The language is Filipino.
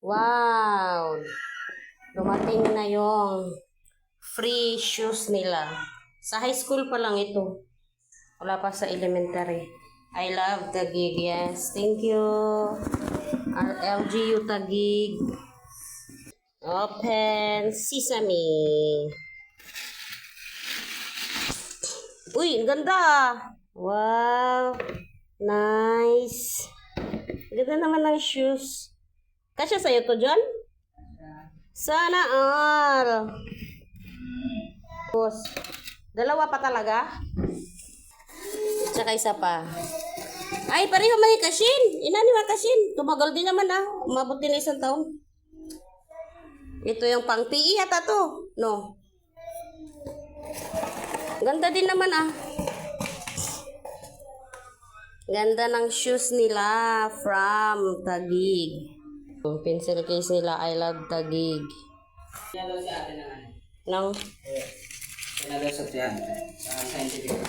Wow! Dumating na yung free shoes nila. Sa high school pa lang ito. Wala pa sa elementary. I love Taguig. Yes, thank you. LGU Taguig. Open sesame. Uy, ang ganda. Wow. Nice. Ganda naman ng shoes. Kasya sa'yo to, John? Sana all. Boss. Dalawa pa talaga? Tsaka isa pa. Ay, pareho man yung Kashin. Inani ba Kashin? Tumagal din naman Umabot din na 1 taon. Ito yung pang PE yata to. No. Ganda din naman Ganda ng shoes nila from Taguig. Pencil case nila, I love Taguig. Pinadaw sa atin naman. Nang? Pinadaw sa tiyan. Sa scientific.